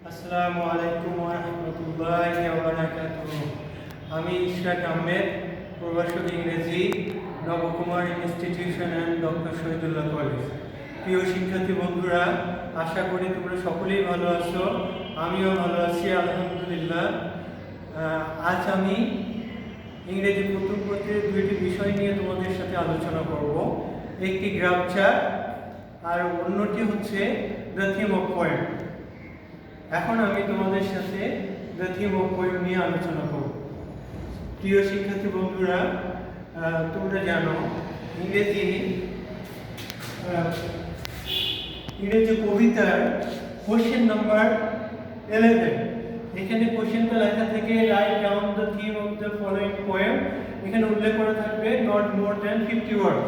আসসালামু আলাইকুম ওয়া রাহমাতুল্লাহি ওয়া বারাকাতুহু। আমি ইশরাক আহমেদ, প্রভাষক ইংরেজি, Nabakumar institution and doctor Shahidullah college. প্রিয় শিক্ষার্থী বন্ধুরা, আশা করি তোমরা সকলেই ভালো আছো। আমিও ভালো আছি আলহামদুলিল্লাহ। আজ আমি ইংরেজি প্রথম পত্রের দুইটি বিষয় নিয়ে তোমাদের সাথে আলোচনা করব। একটি গ্রামার আর অন্যটি হচ্ছে দ্য থিম অফ পোয়েম। এখন আমি তোমাদের সাথে দ্য থিম অফ পোয়েম নিয়ে আলোচনা করব। প্রিয় শিক্ষার্থী বন্ধুরা, তোমরা জানো ইংরেজি কবিতার কোশ্চেন নাম্বার 11, এখানে কোশ্চেনটা লেখা থেকে write down the theme of the following poem, এখানে উল্লেখ করা থাকবে নট মোর দ্যান 50 ওয়ার্ড।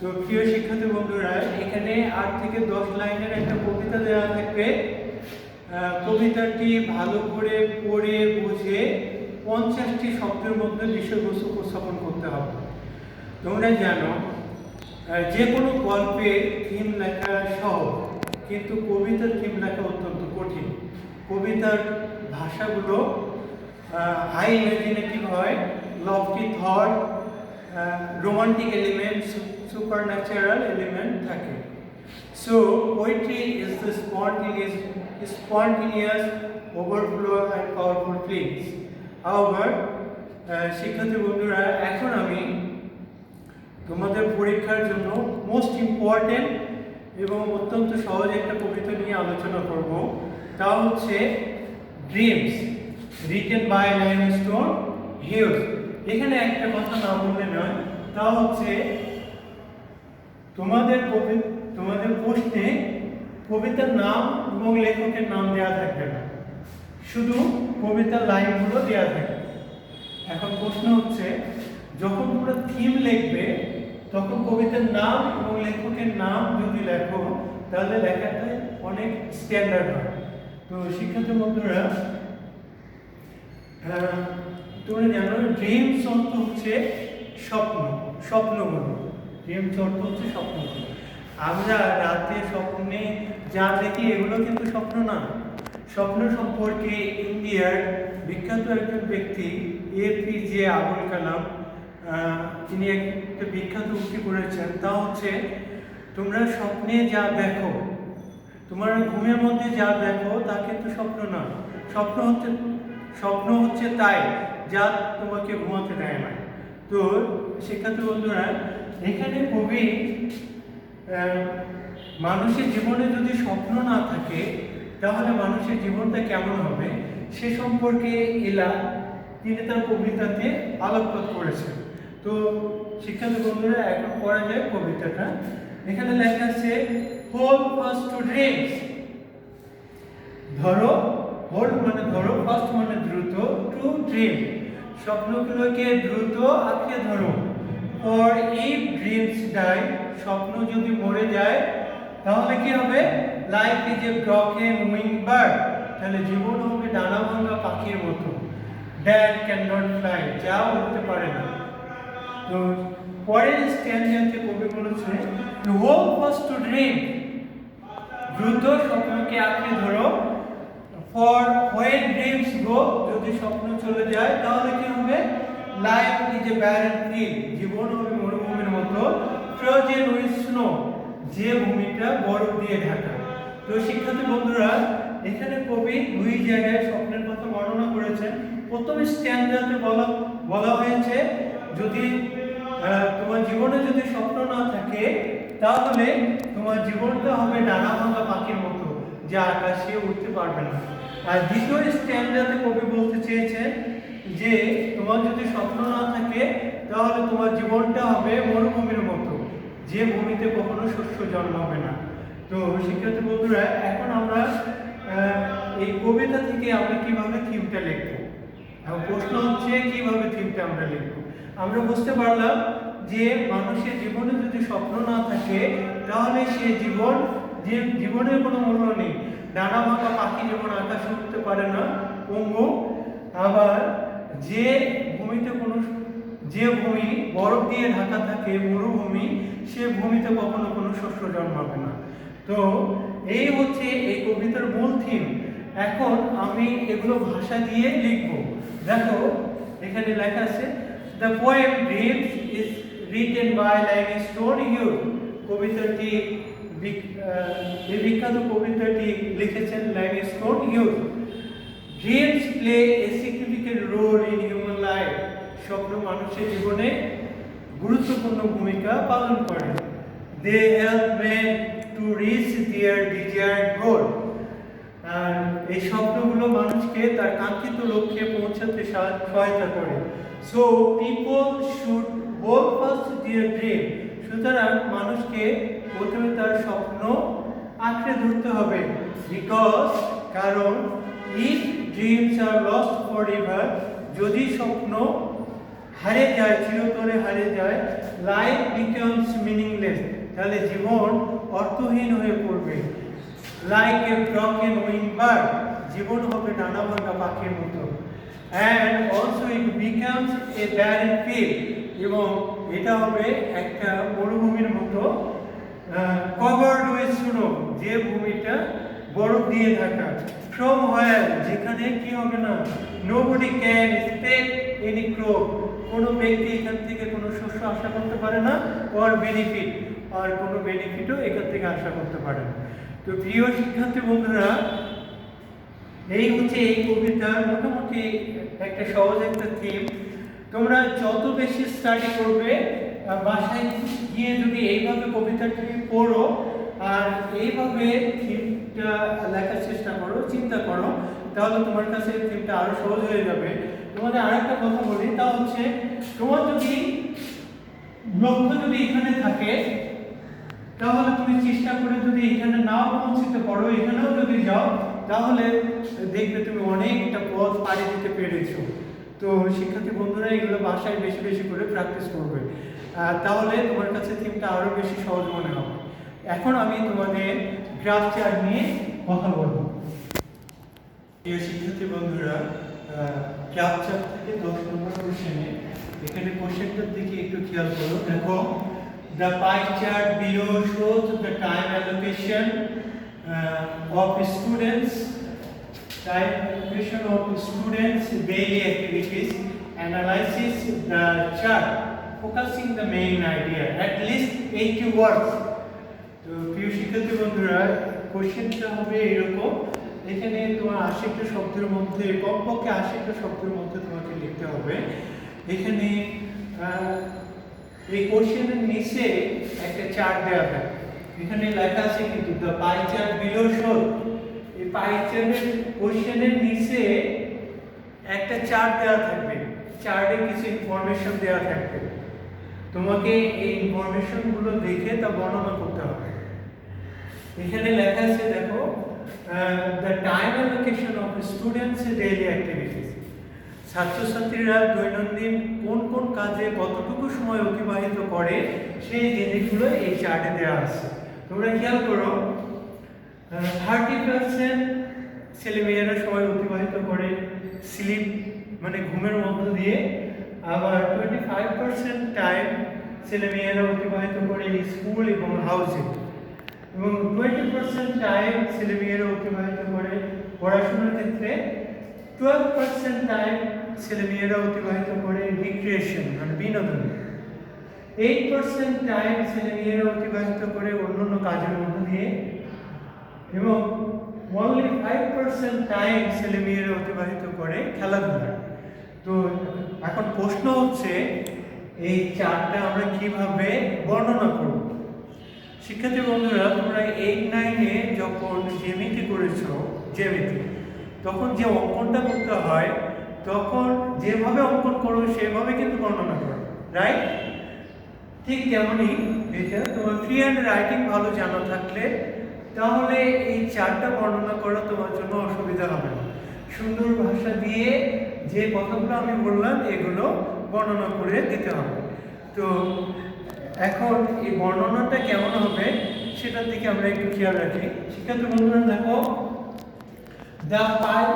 তো প্রিয় শিক্ষার্থী বন্ধুরা, এখানে 8 থেকে 10 লাইনের একটা কবিতা দেওয়া থাকবে। কবিতাটি ভালো করে পড়ে বুঝে 50টি শব্দের মধ্যে বিষয়বস্তু উপস্থাপন করতে হবে। তোমরা জানো যে কোনো গল্পের থিম লেখা সহজ, কিন্তু কবিতার থিম লেখা অত্যন্ত কঠিন। কবিতার ভাষাগুলো হাই ইমাজিনেটিভ হয়, lofty thought, romantic element, supernatural element থাকে। So poetry is the spontaneous overflow and powerful feelings. However, শিক্ষার্থী বন্ধুরা, এখন আমি তোমাদের পরীক্ষার জন্য মোস্ট ইম্পর্টেন্ট এবং অত্যন্ত সহজ একটা কবিতা নিয়ে আলোচনা করব। তা হচ্ছে dreams, written by Langston Hughes. এখানে একটা কথা না বললে নয়, তা হচ্ছে তোমাদের প্রশ্নে কবিতার নাম এবং লেখকের নাম দেওয়া থাকবে না, শুধু কবিতার লাইনগুলো দেওয়া থাকবে। এখন প্রশ্ন হচ্ছে, যখন তোমরা থিম লিখবে তখন কবিতার নাম এবং লেখকের নাম যদি লেখো তাহলে লেখাটা অনেক স্ট্যান্ডার্ড হয়। তো শিক্ষার্থী বন্ধুরা, তোমরা জানো ড্রিমস অর্থ হচ্ছে স্বপ্নগুলো। ড্রিমস অর্থ হচ্ছে স্বপ্নগুলো। আমরা রাতে স্বপ্নে যা দেখি এগুলো কিন্তু স্বপ্ন না। স্বপ্ন সম্পর্কে ইন্ডিয়ার বিখ্যাত একজন ব্যক্তি APJ আবুল কালাম, তিনি একটা বিখ্যাত উক্তি করেছেন। তা হচ্ছে, তোমরা স্বপ্নে যা দেখো, তোমার ঘুমের মধ্যে যা দেখো তা কিন্তু স্বপ্ন না। স্বপ্ন হচ্ছে তাই যা তোমাকে ঘুমাতে দেয় না। তো শিক্ষার্থী বন্ধুরা, এখানে কবি মানুষের জীবনে যদি স্বপ্ন না থাকে তাহলে মানুষের জীবনটা কেমন হবে সে সম্পর্কে তিনি তার কবিতাতে আলোকপাত করেছেন। তো শিক্ষার্থী বন্ধুরা, এখন পড়া যায় কবিতাটা। এখানে লেখা আছে, হোল্ড ফাস্ট টু ড্রিমস। ধরো, হোল্ড মানে ধরো, ফাস্ট মানে দ্রুত, টু ড্রিম স্বপ্নগুলোকে দ্রুত আঁকড়ে ধরো। ফর ইফ ড্রিমস ডাই, স্বপ্ন যদি মরে যায় তাহলে কি হবে? Life is A broken wing bird, তাহলে জীবন হবে ডানা ভাঙা পাখির মতো। দ্যাট ক্যান নট ফ্লাই, যা উঠতে পারে না। তো পরের স্ট্যান্ডাতে কবি বলেছে, হোল্ড ফাস্ট টু ড্রিম, দ্রুত স্বপ্নকে আঁকড়ে ধরো। ফর হোয়েন ড্রিমস গো, যদি স্বপ্ন চলে যায় তাহলে কি হবে? Life is a barren field, জীবন হবে মরুভূমির মতো। ফ্রোজেন উইথ স্নো, যে ভূমিটা বরফ দিয়ে ঢাকা। তো শিক্ষার্থী বন্ধুরা, এখানে কবি দুই জায়গায় স্বপ্নের কথা বর্ণনা করেছেন। প্রথম স্ট্যান্ডাতে বলা হয়েছে, যদি তোমার জীবনে যদি স্বপ্ন না থাকে তাহলে তোমার জীবনটা হবে ডানা ভাঙা পাখির মতো, যা আকাশে উঠতে পারবে না। আর দ্বিতীয় স্ট্যান্ডাতে কবি বলতে চেয়েছেন যে তোমার যদি স্বপ্ন না থাকে তাহলে তোমার জীবনটা হবে মরুভূমির মতো, যে ভূমিতে কখনো শস্য জন্মাবে না। তো শিক্ষার্থী বন্ধুরা, এখন আমরা এই কবিতা থেকে আমরা কিভাবে থিমটা লিখবো। এখন প্রশ্ন হচ্ছে, কিভাবে থিমটা আমরা লিখবো। আমরা বুঝতে পারলাম যে মানুষের জীবনে যদি স্বপ্ন না থাকে তাহলে সে জীবনের কোনো মূল্য নেই। ডানা ভাঙা পাখি যেমন আকাশে উঠতে পারে না, পঙ্গু। আবার যে ভূমি বরফ দিয়ে ঢাকা থাকে, মরুভূমি, সে ভূমিতে কখনো কোনো শস্য জন্মাবে না। তো এই হচ্ছে এই কবিতার মূল থিম, এখন আমি এগুলো ভাষা দিয়ে লিখবো। দেখো এখানে লেখা আছে the poem dreams is written by Livingstone Hughes. কবিতাটি এই বিখ্যাত কবিতাটি লিখেছেন Livingstone Hughes. Dreams play a significant role in human life. স্বপ্ন মানুষের জীবনে গুরুত্বপূর্ণ ভূমিকা পালন করে। They help men to reach their desired goal. আর এই স্বপ্নগুলো মানুষকে তার কাঙ্ক্ষিত লক্ষ্যে পৌঁছাতে সহায়তা করে। So people should hold fast their dream. সুতরাং মানুষকে প্রথমে তার স্বপ্ন আঁকড়ে ধরতে হবে। বিকজ কারণ if dreams R lost for ever, যদি স্বপ্ন হারিয়ে যায়, চিরতরে হারিয়ে যায়, লাইফ বিকামস মিনিংলেস, তাহলে জীবন অর্থহীন হয়ে পড়বে। Like a broken wing bird, জীবন হবে ডানা ভাঙা পাখির মতো। And also it becomes a barren field, এবং এটা হবে একটা মরুভূমির মতো, কভার্ড উইথ স্নো, যে ভূমিটা বরফ দিয়ে ঢাকা। ফ্রম হোয়ার, যেখানে কি হবে না, nobody can expect any crop, কোনো ব্যক্তি এখান থেকে কোনো শস্য আশা করতে পারে না, অর বেনিফিট, আর কোনো বেনিফিটও এখান থেকে আশা করতে পারে না। তো প্রিয় শিক্ষার্থী বন্ধুরা, এই হচ্ছে এই কবিতার মোটামুটি একটা সহজ একটা থিম। তোমরা যত বেশি স্টাডি করবে, বাসায় গিয়ে যদি এইভাবে কবিতাটি পড়ো আর এইভাবে থিমটা লেখার চেষ্টা করো, চিন্তা করো, তাহলে তোমার কাছে থিমটা আরো সহজ হয়ে যাবে। তোমাদের আরেকটা কথা বলি, তা হচ্ছে তোমার যদি লক্ষ্য যদি এখানে থাকে, তাহলে তুমি চেষ্টা করে যদি এখানে নাও পৌঁছতে পারো, এখানেও যদি যাও, তাহলে দেখবে তুমি অনেকটা পথ পাড়ি দিতে পেরেছো। তো শিক্ষার্থী বন্ধুরা, এগুলো বাসায় বেশি বেশি করে প্র্যাকটিস করবে, তাহলে তোমার কাছে থিমটা আরো বেশি সহজ মনে হবে। এখন আমি তোমাদের গ্রাফ চার্ট নিয়ে কথা বলবো। প্রিয় শিক্ষার্থী বন্ধুরা, গ্রাফ চার্ট থেকে 10 নম্বর কোশ্চেনে, এখানে কোশ্চেনটার দিকে একটু খেয়াল করো। দেখো, the pie chart below shows the time allocation of students, daily activities. Analysis the chart, focusing the main idea, at least 80 words. তো প্রিয় শিক্ষার্থী বন্ধুরা, কোশ্চেনটা হবে এরকম। এখানে তোমার 80টা শব্দের মধ্যে, কমপক্ষে 80টা শব্দের মধ্যে তোমাকে লিখতে হবে। এখানে এই কোশ্চেনের নিচে একটা চার্ট দেওয়া থাকে, এখানে লেখা আছে কিন্তু the pie chart below show. এই পাই চার্টের কোশ্চেনের নিচে একটা চার্ট দেওয়া থাকবে, চার্টে কিছু ইনফরমেশন দেওয়া থাকবে, তোমাকে এই ইনফরমেশনগুলো দেখে তা বর্ণনা করতে হবে। এখানে লেখা আছে, দেখো, the time allocation of students daily activities. ছাত্রছাত্রীরা দৈনন্দিন কোন কোন কাজে কতটুকু সময় অতিবাহিত করে, সেই জিনিসগুলো এই চার্টে দেওয়া আছে। তোমরা খেয়াল করো, 30% ছেলেমেয়েরা সময় অতিবাহিত করে স্লিপ, মানে ঘুমের মধ্য দিয়ে, আবার 25% টাইম ছেলেমেয়েরা অতিবাহিত করে স্কুল এবং হাউসে, এবং 20% টাইম ছেলেমেয়েরা অতিবাহিত করে পড়াশোনার ক্ষেত্রে, 12% টাইম ছেলেমেয়েরা অতিবাহিত করে রিক্রিয়েশন, মানে বিনোদন, 8% টাইম ছেলেমেয়েরা অতিবাহিত করে অন্যান্য কাজের মধ্য দিয়ে, এবং only 5% টাইম ছেলেমেয়েরা অতিবাহিত করে খেলাধুলা। তো এখন প্রশ্ন হচ্ছে, এই চারটা আমরা কিভাবে বর্ণনা করব? শিক্ষার্থী বন্ধুরা, তোমরা 8-9-এ যখন জ্যামিতি করেছো, তখন যে অঙ্কনটা করতে হয়, তখন যেভাবে অঙ্কন করো সেভাবে কিন্তু বর্ণনা করো, রাইট? ঠিক তেমনই এটা তোমার ফ্রি হ্যান্ড রাইটিং ভালো জানা থাকলে, তাহলে এই চারটা বর্ণনা করা তোমার জন্য অসুবিধা হবে না। সুন্দর ভাষা দিয়ে যে কথাগুলো আমি বললাম, এগুলো বর্ণনা করে দিতে হবে। তো এখন এই বর্ণনাটা কেমন হবে সেটার দিকে আমরা একটু খেয়াল রাখি। শিক্ষার্থী বন্ধুরা, দেখো, দ্য পাই,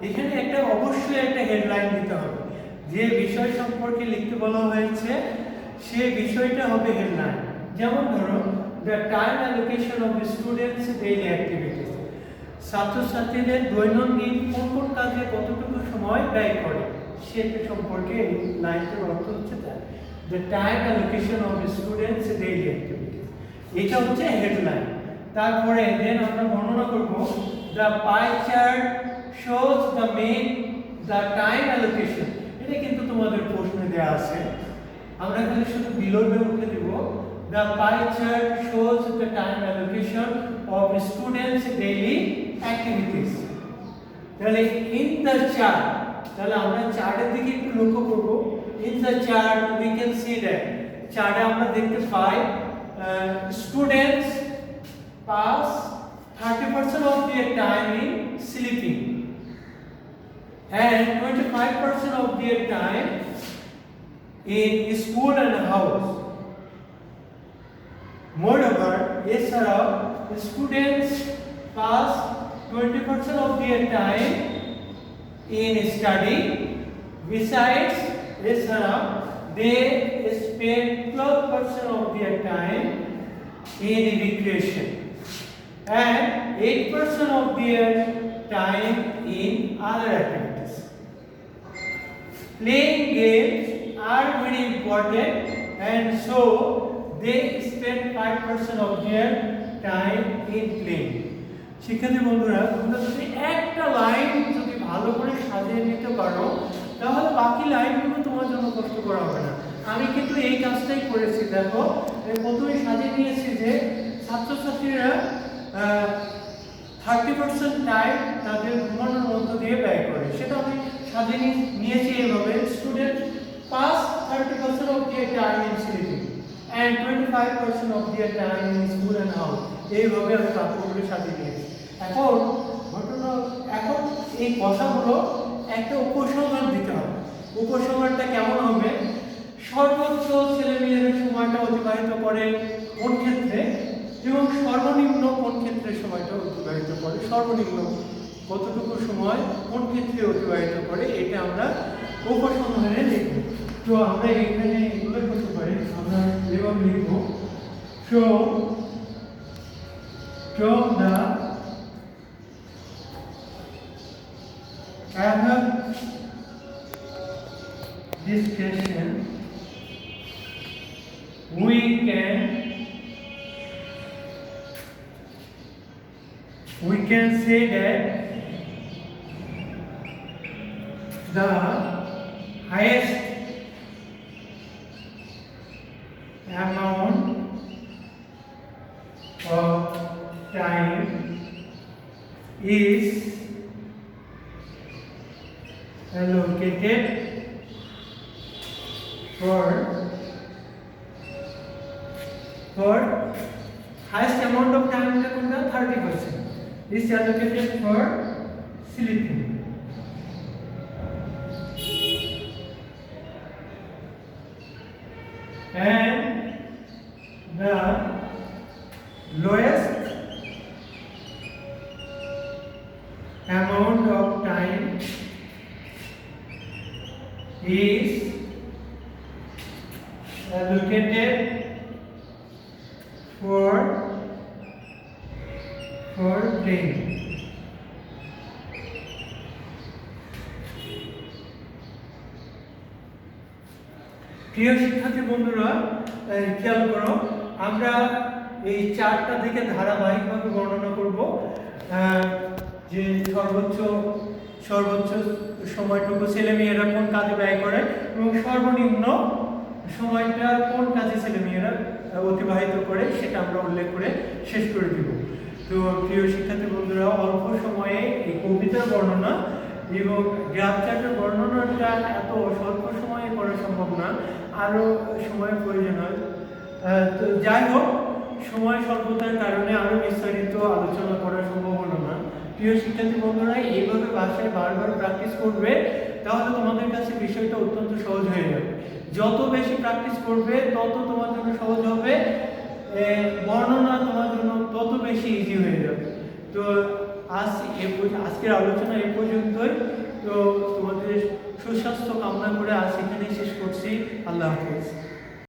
এখানে একটা অবশ্যই একটা হেডলাইন দিতে হবে। যে বিষয় সম্পর্কে লিখতে বলা হয়েছে সে বিষয়টা হবে যেমন ধরো the time allocation of students daily activities, ছাত্রছাত্রীদের দৈনন্দিন কোন কোন কাজে কতটুকু সময় ব্যয় করে সেটা সম্পর্কে এই লাইনটির অর্থ হচ্ছে the time allocation of students daily activities. এটা হচ্ছে হেডলাইন। তারপরে দেন আমরা বর্ণনা করব the pie chart shows the time allocation. এটা কিন্তু তোমাদের প্রশ্নে দেওয়া আছে, আমরা খালি শুধু বিলোতে উঠে দেব the pie chart shows the time allocation of students daily activities. তাহলে ইন দ্য চার্ট, তাহলে আমরা চার্টের দিকে একটু লক্ষ্য করব। In the chart we can see that, চার্টে আমরা দেখতে পাই students pass 30% of their time in sleeping and 25% of their time in school and house. Moreover, এছাড়াও students pass 20% of their time in study. Besides, এছাড়াও they spend 12% of their time in recreation and 8% of their time in other activities. Playing games are very important, and so they spend 5% of their time in playing. শিক্ষার্থী বন্ধুরা, তোমরা যদি একটা line যদি ভালো করে সাজিয়ে নিতে পারো তাহলে বাকি লাইনগুলো তোমার জন্য কষ্ট করা হবে না। আমি কিন্তু এই কাজটাই করেছি। দেখো, প্রথমে সাজিয়ে নিয়েছি যে ছাত্রছাত্রীরা 30% টাইম তাদের ঘুমানোর মধ্য দিয়ে ব্যয় করে, সেটা আমি সাজিয়ে নিয়েছি এইভাবে student pass 30% of their time in sleeping and 25% of their time in school and house। এইভাবে আমি বাক্যগুলো সাজিয়ে নিয়েছি। এখন এই কথাগুলো একটা উপসংহার দিতে হবে। উপসংহারটা কেমন হবে? সর্বোচ্চ ছেলেমেয়েরা সময়টা অতিবাহিত করে কোন ক্ষেত্রে এবং সর্বনিম্ন কোন ক্ষেত্রে সময়টা অতিবাহিত করে, সর্বনিম্ন কতটুকু সময় কোন ক্ষেত্রে অতিবাহিত করে, এটা আমরা উপসংহারে লিখব। তো আমরা এখানে এগুলো করতে পারি, আমরা এভাবে লিখব from the above discussion we can say that the highest amount of time is allocated for highest amount of time is 30% is allocated for sleeping and the lowest amount of time is allocated for playing. প্রিয় শিক্ষার্থী বন্ধুরা, খেয়াল করো, আমরা এই চারটা দিকে ধারাবাহিকভাবে বর্ণনা করব যে সর্বোচ্চ সময়টুকু ছেলেমেয়েরা কোন কাজে ব্যয় করে এবং সর্বনিম্ন সময়টা কোন কাজে ছেলেমেয়েরা অতিবাহিত করে সেটা আমরা উল্লেখ করে শেষ করে দিব। তো প্রিয় শিক্ষার্থী বন্ধুরা, অল্প সময়ে এই কবিতার বর্ণনা এবং গ্রাফ চার্টের বর্ণনাটা এত স্বল্প সময়ে করা সম্ভব না, আরও সময়ের প্রয়োজন হয়। তো যাই হোক, সময় স্বল্পতার কারণে আরও বিস্তারিত আলোচনা করা সম্ভব হলো না। প্রিয় শিক্ষার্থী বন্ধুরা, এইভাবে বাসায় বারবার প্র্যাকটিস করবে, তাহলে তোমাদের কাছে বিষয়টা অত্যন্ত সহজ হয়ে যাবে। যত বেশি প্র্যাকটিস করবে তত তোমার জন্য সহজ হবে, বর্ণনা তোমার জন্য তত বেশি ইজি হয়ে যাবে। তো আজকের আলোচনা এই পর্যন্তই। তো তোমাদের সুস্বাস্থ্য কামনা করে আজ এখানেই শেষ করছি। আল্লাহ হাফেজ।